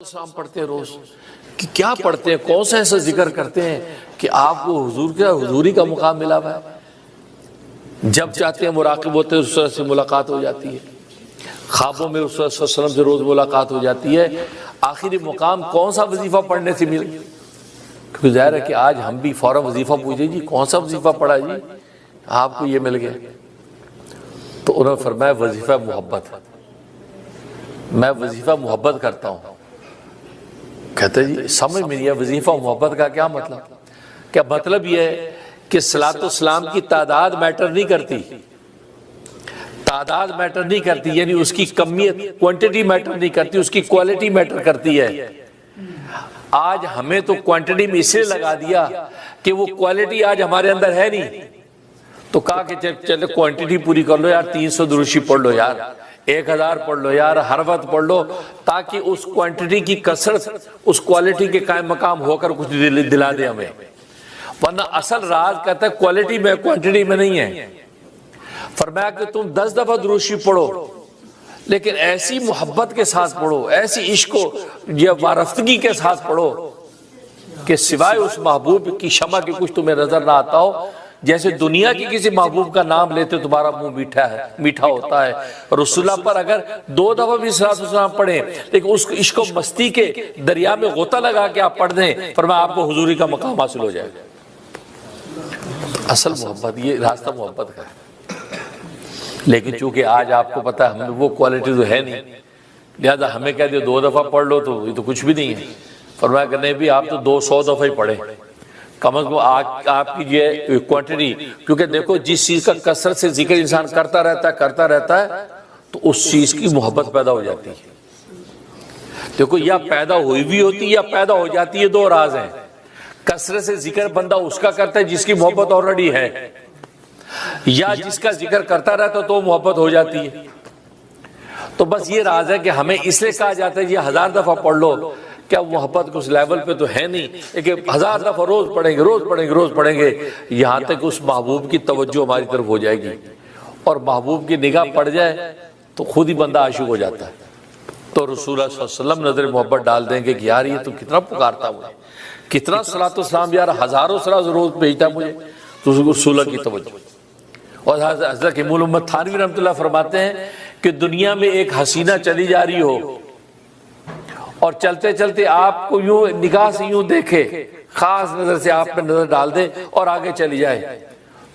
السلام پڑھتے ہیں روز کہ کیا پڑھتے ہیں، کون سا ایسا ذکر کرتے ہیں کہ آپ کو حضوری کا مقام ملا ہوا ہے؟ جب چاہتے ہیں مراقب ہوتے ہیں اس طرح سے ملاقات ہو جاتی ہے، خوابوں میں اس طرح صلی اللہ علیہ وسلم سے روز ملاقات ہو جاتی ہے۔ آخری مقام کون سا وظیفہ پڑھنے سے مل؟ کیونکہ ظاہر ہے کہ آج ہم بھی فوراً وظیفہ پوچھیں جی کون سا وظیفہ پڑھا جی آپ کو یہ مل گیا، تو انہوں نے فرمایا وظیفہ محبت، میں وظیفہ محبت کرتا ہوں۔ کہتے ہیں جی سمجھ میں نہیں ہے وظیفہ محبت کا کیا مطلب؟ کیا مطلب یہ ہے کہ صلاۃ و سلام کی تعداد میٹر نہیں کرتی، تعداد میٹر نہیں کرتی، یعنی اس کی کمیت کوانٹٹی میٹر نہیں کرتی، اس کی کوالٹی میٹر کرتی ہے۔ آج ہمیں تو کوانٹٹی میں اس لیے لگا دیا کہ وہ کوالٹی آج ہمارے اندر ہے نہیں، تو کہا کہ چلے کوانٹٹی پوری کر لو یار، 300 دروشی پڑھ لو یار، 1000 پڑھ لو یار، ہر وقت پڑھ لو، تاکہ اس کوانٹٹی کی کثرت اس کوالٹی کے قائم مقام ہو کر کچھ دلا دے ہمیں۔ ورنہ اصل راز کہتا ہے کوالٹی میں کوانٹٹی میں نہیں ہے۔ فرمایا کہ تم 10 دفعہ دروشی پڑھو لیکن ایسی محبت کے ساتھ پڑھو، ایسی عشق یا وارفتگی کے ساتھ پڑھو کہ سوائے اس محبوب کی شمع کے کچھ تمہیں نظر نہ آتا ہو۔ جیسے دنیا کی کسی محبوب کا نام لیتے تمہارا منہ میٹھا ہوتا ہے، رسول اللہ پر اگر 2 دفعہ بھی صلاۃ و سلام پڑھیں لیکن اس عشق و مستی کے دریا میں غوطہ لگا کے آپ پڑھ دیں، فرمایا آپ کو حضوری کا مقام حاصل ہو جائے گا۔ اصل محبت یہ راستہ محبت کا ہے، لیکن چونکہ آج آپ کو پتا ہے ہمیں وہ کوالٹی تو ہے نہیں، لہذا ہمیں کہہ دیا 2 دفعہ پڑھ لو تو یہ تو کچھ بھی نہیں ہے۔ فرمایا کہ نہیں بھی آپ تو 200 دفعہ ہی پڑھیں، کم از کم آپ کی یہ کوانٹٹی، کیونکہ دیکھو جس چیز کا کثرت سے ذکر انسان کرتا رہتا ہے تو اس چیز کی محبت پیدا ہو جاتی ہے۔ دیکھو یا پیدا ہوئی بھی ہوتی ہے یا پیدا ہو جاتی ہے، 2 راز ہیں۔ کثرت سے ذکر بندہ اس کا کرتا ہے جس کی محبت آلریڈی ہے، یا جس کا ذکر کرتا رہتا تو محبت ہو جاتی ہے۔ تو بس یہ راز ہے کہ ہمیں اس لیے کہا جاتا ہے یہ 1000 دفعہ پڑھ لو، کیا محبت کو اس لیول پہ تو ہے نہیں، لیکن 1000 دفعہ روز پڑھیں گے یہاں تک اس محبوب کی توجہ ہماری طرف ہو جائے گی، اور محبوب کی نگاہ پڑ جائے تو خود ہی بندہ عاشق ہو جاتا ہے۔ تو رسول اللہ صلی اللہ علیہ وسلم نظر محبت ڈال دیں گے کہ یار یہ تو کتنا پکارتا مجھے، کتنا صلاۃ و سلام یار، ہزاروں صلاۃ روز بھیجتا مجھے، تو رسول اللہ کی توجہ۔ اور حضرت امام الامت تھانوی رحمۃ اللہ فرماتے ہیں کہ دنیا میں ایک حسینہ چلی جا رہی ہو اور چلتے چلتے آپ کو یوں نگاہ سے یوں دیکھے، خاص نظر سے آپ پہ نظر ڈال دے اور آگے چلی جائے،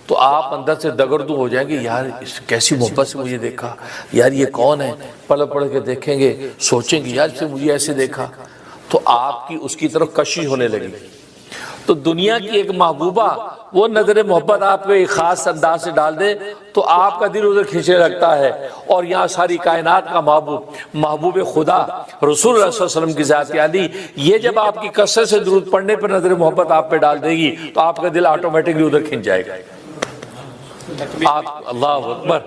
تو آپ اندر سے دگردوں ہو جائیں گے، یار اس کیسی محبت سے مجھے دیکھا، یار یہ کون ہے، پڑھ کے دیکھیں گے، سوچیں گے یار سے مجھے ایسے دیکھا، تو آپ کی اس کی طرف کشش ہونے لگی۔ تو دنیا کی ایک محبوبہ وہ نظر محبت آپ کو ایک خاص انداز سے ڈال دے تو آپ کا دل ادھر کھینچنے لگتا ہے، اور یہاں ساری کائنات کا محبوب خدا رسول اللہ صلی اللہ علیہ وسلم کی ذات عالی، یہ جب آپ کی کثرت سے درود پڑھنے پر نظر محبت آپ پہ ڈال دے گی تو آپ کا دل آٹومیٹکلی ادھر کھینچ جائے گا۔ آپ اللہ اکبر،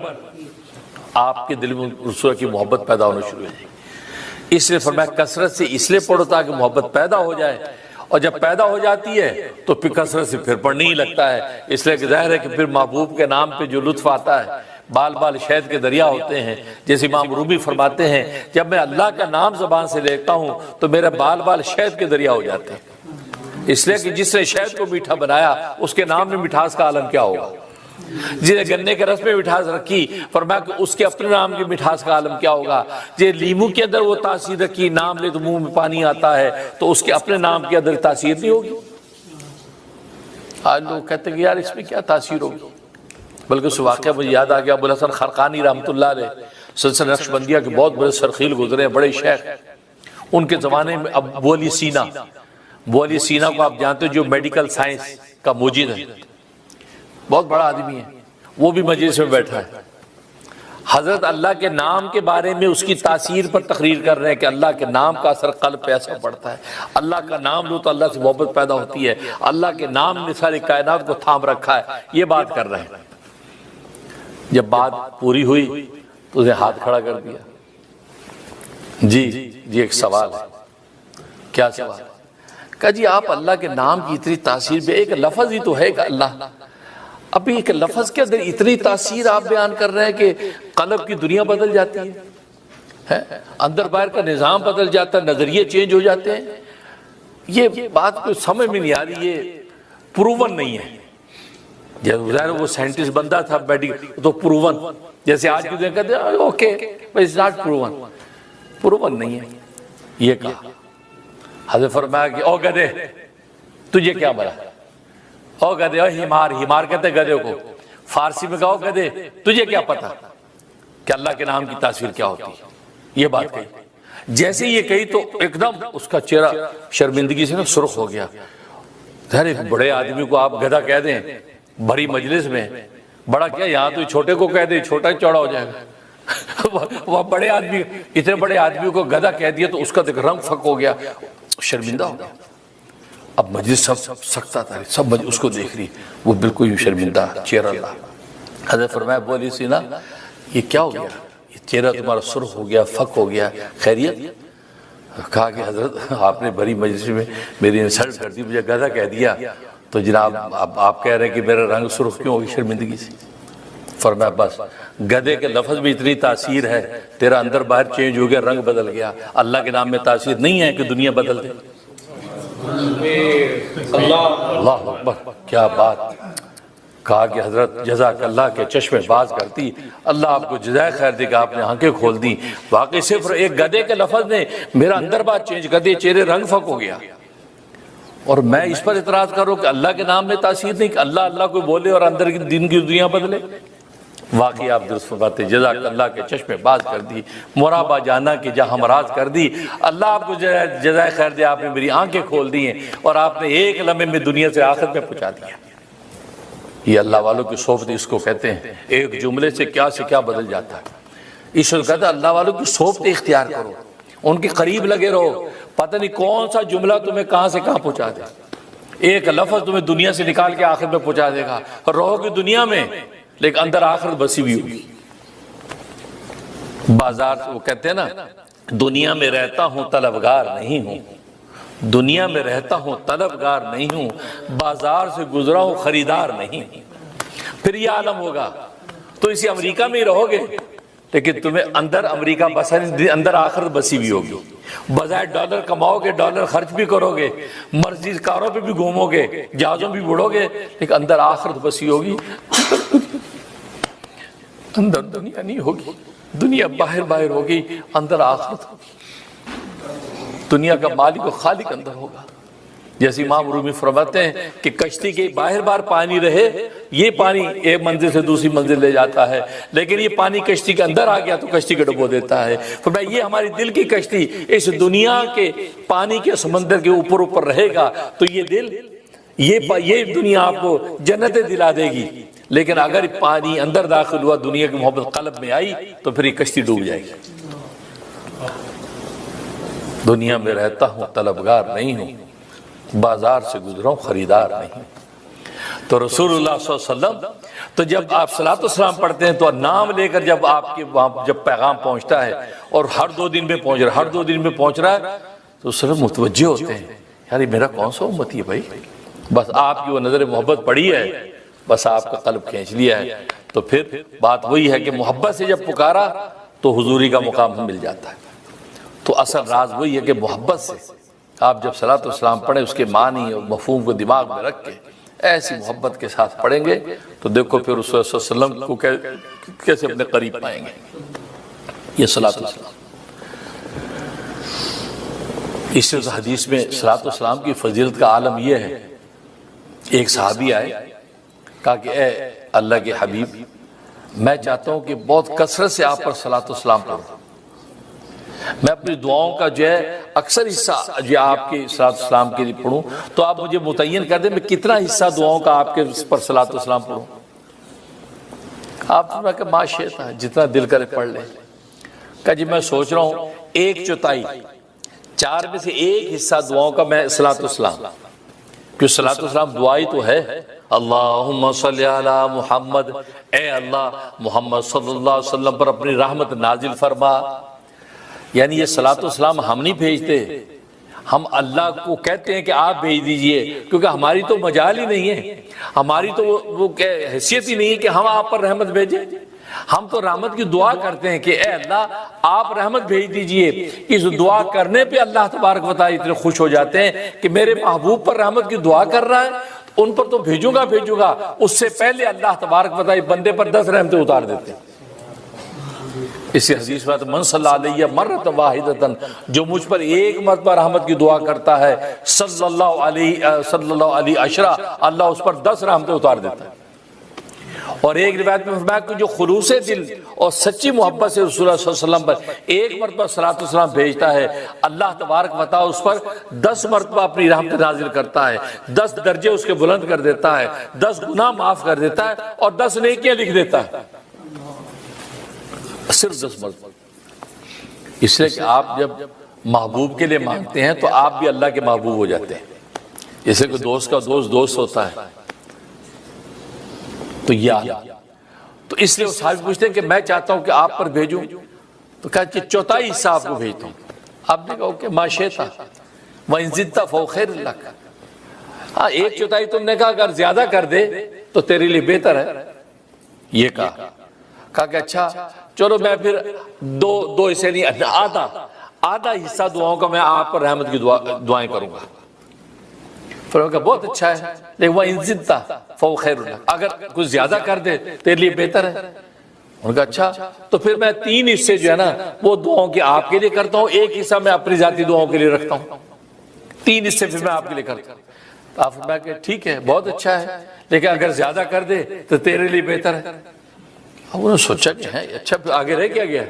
آپ کے دل میں رسول کی محبت پیدا ہونا شروع ہو جائے گی۔ اس لیے فرمایا کثرت سے اس لیے پڑھو تاکہ محبت پیدا ہو جائے، اور جب پیدا ہو جاتی ہے تو پھر کثرت سے پھر پڑھنے ہی لگتا ہے، اس لیے کہ ظاہر ہے کہ پھر محبوب کے نام پہ جو لطف آتا ہے، بال شہد کے دریا ہوتے ہیں، جیسے امام رومی فرماتے ہیں جب میں اللہ کا نام زبان سے لیتا ہوں تو میرے بال شہد کے دریا ہو جاتے ہیں، اس لیے کہ جس نے شہد کو میٹھا بنایا اس کے نام میں مٹھاس کا عالم کیا ہوگا، جس نے گنے کے رس میں مٹھاس رکھی فرمایا کہ اس کے اپنے نام کی مٹھاس کا عالم کیا ہوگا، جس لیمو کے اندر وہ تاثیر رکھی، نام لے تو منہ میں پانی آتا ہے، تو اس کے اپنے نام کے اندر تاثیر نہیں ہوگی۔ آج لوگ کہتے ہیں کہ یار اس میں کیا تاثیر ہوگی، بلکہ اس واقعہ مجھے یاد آ گیا ابو الحسن خرقانی رحمۃ اللہ علیہ سلسلہ نقشبندیہ کے بہت بڑے سرخیل گزرے، بڑے شیخ، ان کے زمانے میں ابو علی سینا کو آپ جانتے ہو جو میڈیکل سائنس کا موجد ہے، بہت بڑا آدمی ہے، وہ بھی مجلس میں بیٹھا ہے، حضرت اللہ کے نام کے بارے میں اس کی تاثیر پر تقریر کر رہے ہیں کہ اللہ کے نام کا اثر قلب پہ ایسا پڑتا ہے، اللہ کا نام لو تو اللہ سے محبت پیدا ہوتی ہے، اللہ کے نام نے ساری کائنات کو تھام رکھا ہے، یہ بات کر رہے ہیں۔ جب بات پوری ہوئی تو اسے ہاتھ کھڑا کر دیا، جی ایک سوال ہے۔ کیا سوال؟ کہا جی آپ اللہ کے نام کی اتنی تاثیر پہ، ایک لفظ ہی تو ہے کہ اللہ، ابھی ایک لفظ کے اندر اتنی تاثیر آپ بیان کر رہے ہیں کہ قلب کی دنیا بدل جاتی ہے۔ ہے، اندر باہر کا نظام بدل جاتا ہے، نظریے چینج ہو جاتے ہیں. یہ بات کوئی سمجھ میں نہیں آ رہی، یہ پروون نہیں ہے. جب ظاہر وہ سائنٹسٹ بندہ تھا میڈیکل تو پروون، جیسے آج کی دنیا کہتے ہیں okay but it's not proven, proven نہیں ہے. یہ کہا حضرت فرمایا کہ او گدھے تجھے کیا بلا، او گدھے، او ہمار، ہمار کہتے ہیں گدھے کو، فارسی میں کہو گدھے تجھے کیا پتا کہ اللہ کے نام کی تاثیر کیا ہوتی ہے. یہ بات کہی، جیسے یہ کہی تو ایک دم اس کا چہرہ شرمندگی سے نا سرخ ہو گیا. ظاہر ایک بڑے آدمی کو آپ گدھا کہہ دیں بڑی مجلس میں، بڑا کیا یہاں تو چھوٹے کو کہہ دیں چھوٹا چوڑا ہو جائے گا. وہ بڑے آدمی، اتنے بڑے آدمی کو گدھا کہہ دیا تو اس کا دیکھ رنگ پھک ہو گیا، شرمندہ ہو گیا. اب مجلس سب سکتا تھا، سب اس کو دیکھ رہی، وہ بالکل یوں شرمندہ چہرہ اللہ. حضرت فرمایا بولی سی نا یہ کیا ہو گیا، یہ چہرہ تمہارا سرخ ہو گیا، پھک ہو گیا، خیریت؟ کہا کہ حضرت آپ نے بڑی مجلس میں میری انسلٹ کر دی، مجھے گدھا کہہ دیا، تو جناب آپ کہہ رہے ہیں کہ میرا رنگ سرخ کیوں ہوگی شرمندگی سے؟ فرمایا بس گدھے کے لفظ میں اتنی تاثیر ہے، تیرا اندر باہر چینج ہو گیا، رنگ بدل گیا. اللہ کے نام میں تاثیر نہیں ہے کہ دنیا بدل دے. اللہ اکبر، کیا بات. کہا کہ حضرت جزاک اللہ کے چشمے باز کرتی، اللہ آپ کو جزائے خیر دے کہ آپ نے آنکھیں کھول دی. واقعی صرف ایک گدھے کے لفظ نے میرا اندر بات چینج کر دی، چہرے رنگ پھک ہو گیا. اور میں اس پر اعتراض کروں کہ اللہ کے نام میں تاثیر نہیں، کہ اللہ اللہ کو بولے اور اندر کی دن کی دنیا بدلے. واقعی آپ درست فرماتے، جزاک اللہ کے چشمے باز کر دی، مرابا جانا کی جہاں مراز کر دی. اللہ آپ کو جزائے خیر دے، آپ نے میری آنکھیں کھول دی ہیں اور آپ نے ایک لمحے میں دنیا سے آخرت میں پہنچا دیا. یہ اللہ والوں کی صحبت اس کو کہتے ہیں، ایک جملے سے کیا بدل جاتا ہے. اس کو کہتا ہے اللہ والوں کی صحبت اختیار کرو، ان کے قریب لگے رہو، پتہ نہیں کون سا جملہ تمہیں کہاں سے کہاں پہنچا دے. ایک لفظ تمہیں دنیا سے نکال کے آخرت میں پہنچا دے گا. رہو گی دنیا میں لیکن اندر آخرت بسی ہوئی ہوگی. بازار وہ کہتے ہیں نا دنیا میں رہتا ہوں طلبگار نہیں ہوں، دنیا میں رہتا ہوں طلبگار نہیں ہوں، بازار سے گزرا ہوں خریدار نہیں ہوں. پھر یہ عالم ہوگا تو اسی امریکہ میں ہی رہو گے لیکن تمہیں اندر امریکہ بسا نہیں، اندر آخرت بسی بھی ہوگی. بظاہر ڈالر کماؤ گے، ڈالر خرچ بھی کرو گے، مرسیڈیز کاروں پہ بھی گھومو گے، جہازوں بھی بڑھو گے، لیکن اندر آخرت بسی ہوگی. اندر دنیا نہیں ہوگی، دنیا باہر ہوگی، اندر آخرت ہوگی. دنیا کا مالک و خالق اندر ہوگا. جیسے امام رومی فرماتے ہیں کہ کشتی کے باہر پانی رہے، یہ پانی ایک منزل سے دوسری منزل لے جاتا ہے، لیکن یہ پانی کشتی کے اندر آ گیا تو کشتی کو ڈبو دیتا ہے. فرمایا یہ ہماری دل کی کشتی اس دنیا کے پانی کے سمندر کے اوپر رہے گا تو یہ دل، یہ دنیا آپ کو جنت دلا دے گی. لیکن اگر پانی اندر داخل ہوا، دنیا کی محبت قلب میں آئی تو پھر یہ کشتی ڈوب جائے گی. دنیا میں رہتا ہوں طلبگار نہیں ہوں، بازار سے گزرا ہوں خریدار نہیں. تو رسول اللہ صلی اللہ علیہ وسلم تو جب آپ صلاۃ والسلام پڑھتے ہیں تو نام لے کر جب آپ کے وہاں جب پیغام پہنچتا ہے اور ہر 2 دن میں پہنچ رہا ہے تو صرف متوجہ ہوتے ہیں یار یہ میرا کون سا امتی ہے بھائی. بس آپ کی وہ نظر محبت پڑی ہے، بس آپ کا قلب کھینچ لیا ہے. تو پھر بات وہی ہے کہ محبت سے جب پکارا تو حضوری کا مقام مل جاتا ہے. تو اصل راز وہی ہے کہ محبت سے آپ جب صلاۃ والسلام پڑھیں اس کے معنی اور مفہوم کو دماغ میں رکھ کے ایسی محبت کے ساتھ پڑھیں گے تو دیکھو پھر رسول اللہ صلی اللہ علیہ وسلم کو کیسے اپنے قریب پائیں گے. یہ صلاۃ والسلام. اس حدیث میں صلاۃ والسلام کی فضیلت کا عالم یہ ہے. ایک صحابی آئے، کہا کہ اے اللہ کے حبیب، میں چاہتا ہوں کہ بہت کثرت سے آپ پر صلاۃ والسلام پڑھوں. میں اپنی دعاؤں کا جو ہے اکثر حصہ جو آپ کے صلاۃ والسلام کے لیے پڑھوں، تو آپ مجھے متعین کر دیں میں کتنا حصہ دعاؤں کا آپ کے پر صلاۃ والسلام پڑھوں. آپ نے کہا معاشیت ہے، جتنا دل کرے پڑھ لیں. کہا جی میں سوچ رہا ہوں 1/4، 4 میں سے 1 حصہ دعاؤں کا میں صلاۃ والسلام، کیوں صلاۃ والسلام دعائی تو ہے. اللہم صلی علی محمد، اے اللہ محمد صلی اللہ علیہ وسلم پر اپنی رحمت نازل فرما. یعنی یہ صلاۃ والسلام ہم نہیں بھیجتے، ہم اللہ کو کہتے ہیں کہ آپ بھیج دیجئے، کیونکہ ہماری تو مجال ہی نہیں ہے، ہماری تو وہ حیثیت ہی نہیں ہے کہ ہم آپ پر رحمت بھیجیں. ہم تو رحمت کی دعا کرتے ہیں کہ اے اللہ آپ رحمت بھیج دیجئے. اس دعا کرنے پہ اللہ تبارک و تعالیٰ اتنے خوش ہو جاتے ہیں کہ میرے محبوب پر رحمت کی دعا کر رہا ہے، ان پر تو بھیجوں گا. اس سے پہلے اللہ تبارک و تعالیٰ بندے پر 10 رحمتیں اتار دیتے ہیں. اسی حدیث میں من صلی علیہ مرۃ واحدۃ، جو مجھ پر ایک مرتبہ رحمت کی دعا کرتا ہے صلی اللہ علیہ عشرہ، اللہ اس پر 10 رحمتیں اتار دیتا ہے. اور ایک روایت میں فرمایا کہ جو خلوص دل اور سچی محبت سے رسول اللہ صلی اللہ علیہ وسلم پر ایک مرتبہ صلاۃ والسلام بھیجتا ہے، اللہ تبارک و تعالیٰ اس پر 10 مرتبہ اپنی رحمت نازل کرتا ہے، 10 درجے اس کے بلند کر دیتا ہے، 10 گناہ معاف کر دیتا ہے اور 10 نیکیاں لکھ دیتا ہے. صرف 10 مرتبہ. اس لیے کہ آپ جب محبوب کے لیے مانگتے ہیں تو آپ بھی اللہ کے محبوب ہو جاتے ہیں. جیسے کہ دوست کا دوست ہوتا ہے تو یہ تو اس لیے وہ صحابی پوچھتے ہیں کہ میں چاہتا ہوں کہ آپ پر بھیجوں، تو کہا کہ 1/4 حصہ آپ کو بھیجتا ہوں. آپ نے کہا کہ ما شئت وإن زدت فهو خير لك. ہاں 1/4 تم نے کہا اگر زیادہ کر دے تو تیرے لیے بہتر ہے. یہ کہا کہ اچھا چلو میں پھر دو حصے نہیں، آدھا حصہ دعاؤں کا میں آپ پر رحمت کی دعائیں کروں گا. پھر انہوں نے کہا بہت اچھا ہے، لیکن وإن زدت فهو خير لك، اگر کچھ زیادہ کر دے تیرے لیے بہتر ہے. انہوں نے کہا اچھا تو پھر میں 3 حصے جو ہے نا وہ دعاؤں کے آپ کے لیے کرتا ہوں، 1 حصہ میں اپنی ذاتی دعاؤں کے لیے رکھتا ہوں، 3 حصے پھر میں آپ کے لیے کرتا ہوں. آپ فرمایا کہ ٹھیک ہے بہت اچھا ہے، لیکن اگر زیادہ کر دے تو تیرے لیے بہتر ہے. اب انہوں نے سوچا کہ ہے اچھا پھر آگے رہ کیا گیا،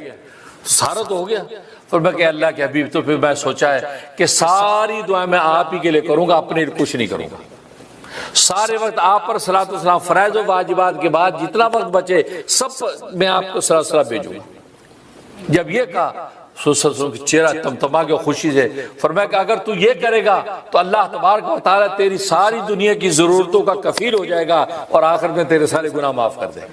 سارا تو ہو گیا. پھر میں کہ اللہ کے حبیب تو پھر میں سوچا ہے کہ ساری دعائیں میں آپ ہی کے لیے کروں گا، اپنے لیے کچھ نہیں کروں گا. سارے وقت آپ پر صلاۃ والسلام فرائض و واجبات کے بعد جتنا وقت بچے سب میں آپ کو صلاۃ والسلام بھیجوں گا. جب یہ کہا چہرہ تمتما گیا خوشی سے. فرمایا کہ اگر تو یہ کرے گا تو اللہ تبارک و تعالیٰ تیری ساری دنیا کی ضرورتوں کا کفیل ہو جائے گا اور آخر میں تیرے سارے گناہ معاف کر دے گا.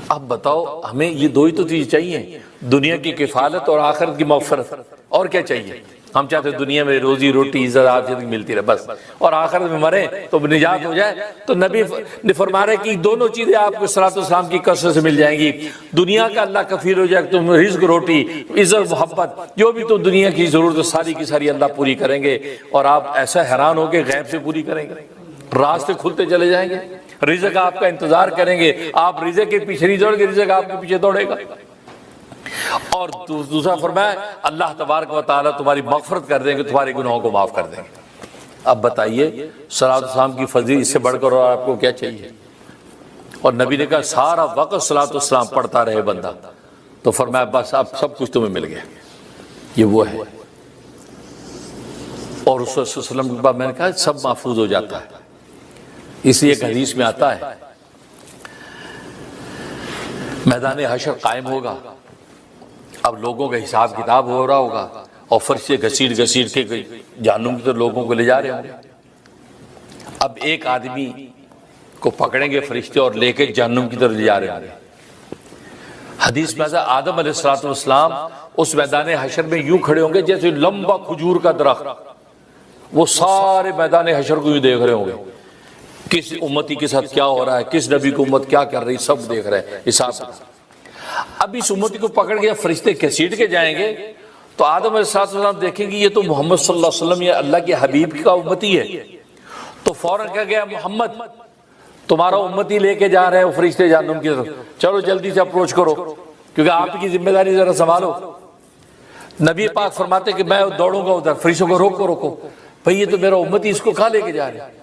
اب بتاؤ ہمیں یہ 2 ہی تو چیز چاہیے، دنیا کی کفالت اور آخرت کی مغفرت. اور کیا چاہیے؟ ہم چاہتے ہیں دنیا میں روزی روٹی عزت آفیت ملتی رہے بس، اور آخرت میں مریں تو نجات ہو جائے. تو نبی نے فرمایا کہ دونوں چیزیں آپ کو صلاۃ والسلام کی کثرت سے مل جائیں گی. دنیا کا اللہ کفیل ہو جائے، تم رزق روٹی عزت محبت جو بھی تم دنیا کی ضرورت ساری کی ساری اللہ پوری کریں گے، اور آپ ایسا حیران ہو کے غیب سے پوری کریں گے. راستے کھلتے چلے جائیں گے، رزق آپ کا انتظار کریں گے، آپ رزق کے پیچھے نہیں دوڑیں گے، رزق آپ کے پیچھے دوڑے گا. اور دوسرا فرمایا اللہ تبارک و تعالیٰ تمہاری مغفرت کر دیں گے، تمہارے گناہوں کو معاف کر دیں گے. اب بتائیے صلاۃ والسلام کی فضیلت اس سے بڑھ کر اور آپ کو کیا چاہیے؟ اور نبی نے کہا سارا وقت صلاۃ والسلام پڑھتا رہے بندہ. تو فرمایا بس اب سب کچھ تمہیں مل گیا. یہ وہ ہے. اور رسول صلی اللہ علیہ وسلم کے بعد میں نے کہا سب محفوظ ہو جاتا ہے. اس لیے ایک حدیث میں آتا ہے میدان حشر قائم ہوگا، اب لوگوں کا حساب کتاب ہو رہا ہوگا اور فرشتے گھسیٹ کے جہنم کی طرف لوگوں کو لے جا رہے ہوں گے. اب ایک آدمی کو پکڑیں گے فرشتے اور لے کے جہنم کی طرف لے جا رہے ہوں گے. حدیث میں آدم علیہ السلام اس میدان حشر میں یوں کھڑے ہوں گے جیسے لمبا کھجور کا درخت. وہ سارے میدان حشر کو یوں دیکھ رہے ہوں گے، کس امتی کے ساتھ کیا ہو رہا ہے، کس نبی کو امت کیا کر رہی، سب دیکھ رہے ہیں حساب. اب اس امتی کو پکڑ کے فرشتے گھسیٹ کے جائیں گے تو آدم علیہ السلام دیکھیں گے یہ تو محمد صلی اللہ علیہ وسلم یا اللہ کے حبیب کا امتی ہے. تو فوراً کہا گیا محمد تمہارا امتی لے کے جا رہے ہیں وہ فرشتے جہنم کی طرف، چلو جلدی سے اپروچ کرو کیونکہ آپ کی ذمہ داری ذرا سنبھالو. نبی پاک فرماتے کہ میں دوڑوں گا ادھر، فرشتوں کو روکو بھئی یہ تو میرا امتی، اس کو کہاں لے کے جا رہے ہیں؟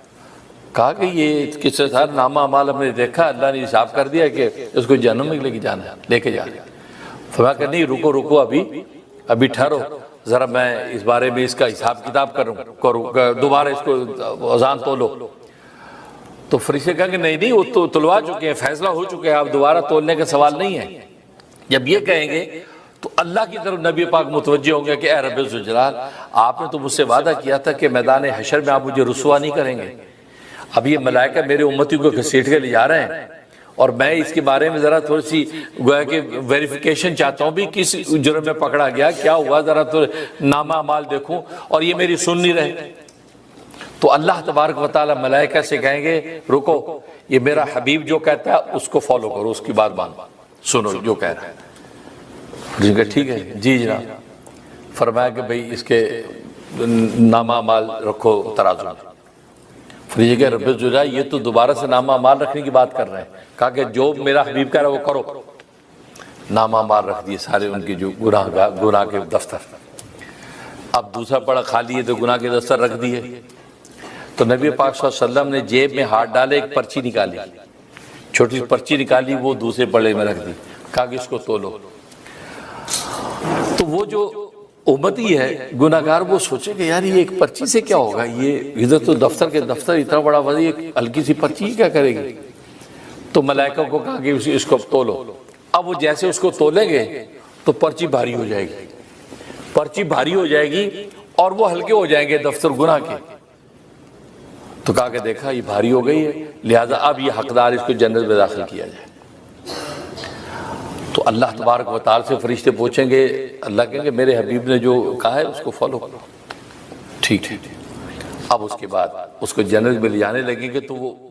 کہا کہ یہ کس سے سارا نامہ اعمال ہم نے دیکھا، اللہ نے حساب کر دیا کہ اس کو جہنم میں لے کے جانا ہے، لے کے جانا ہے. فرمایا کہ نہیں رکو ابھی ٹھہرو ذرا، میں اس بارے میں اس کا حساب کتاب کروں دوبارہ اس کو اذان تولو. تو فرشتے کہیں کہ نہیں وہ تو تلوا چکے ہیں، فیصلہ ہو چکے ہیں، آپ دوبارہ تولنے کا سوال نہیں ہے. جب یہ کہیں گے تو اللہ کی طرف نبی پاک متوجہ ہوں گے کہ اے رب ذوالجلال آپ نے تو مجھ سے وعدہ کیا تھا کہ میدان حشر میں آپ مجھے رسوا نہیں کریں گے. اب یہ ملائکہ میرے امتی کو گھسیٹ کے لے جا رہے ہیں اور میں اس کے بارے میں ذرا تھوڑی سی گویا کہ ویریفیکیشن چاہتا ہوں بھی کس جرم میں پکڑا گیا، کیا ہوا، ذرا تو نامہ اعمال دیکھوں، اور یہ میری سن نہیں رہے. تو اللہ تبارک و تعالی ملائکہ سے کہیں گے رکو، یہ میرا حبیب جو کہتا ہے اس کو فالو کرو، اس کی بات مانو، سنو جو کہہ رہا ہے۔ کہ ٹھیک ہے جی جناب۔ فرمایا کہ بھئی اس کے نامہ مال رکھو ترازو میں۔ فرشتے کہ رب الجلال یہ تو دوبارہ سے نامہ مال رکھنے کی بات کر رہے ہیں۔ کہا کہ جو میرا حبیب کہہ رہا ہے وہ کرو۔ نامہ مال رکھ دیے سارے ان کی جو گناہ کے دفتر۔ اب دوسرا پڑا خالی ہے تو گناہ کے دفتر رکھ دیے۔ تو نبی پاک صلی اللہ علیہ وسلم نے جیب میں ہاتھ ڈالے، ایک پرچی نکالی، چھوٹی سی پرچی نکالی، وہ دوسرے پڑے میں رکھ دی، کہا کہ اس کو تولو۔ تو وہ جو امتی ہے گناہگار وہ سوچے کہ یار یہ ایک پرچی سے کیا ہوگا، یہ ادھر تو دفتر کے دفتر اتنا بڑا وزن، ایک ہلکی سی پرچی کیا کرے گی۔ تو ملائکہ کو کہا کہ اس کو تولو۔ اب وہ جیسے اس کو تولیں گے تو پرچی بھاری ہو جائے گی، پرچی بھاری ہو جائے گی اور وہ ہلکے ہو جائیں گے دفتر گناہ کے۔ تو کہا کہ دیکھا یہ بھاری ہو گئی ہے، لہٰذا اب یہ حقدار اس کو جنت میں داخل کیا جائے۔ تو اللہ تبارک و تعالی سے فرشتے پوچھیں گے، اللہ کہیں گے میرے حبیب نے جو کہا ہے اس کو فالو کرو، ٹھیک ہے۔ اب اس کے بعد اس کو جنت میں لے جانے لگیں گے تو وہ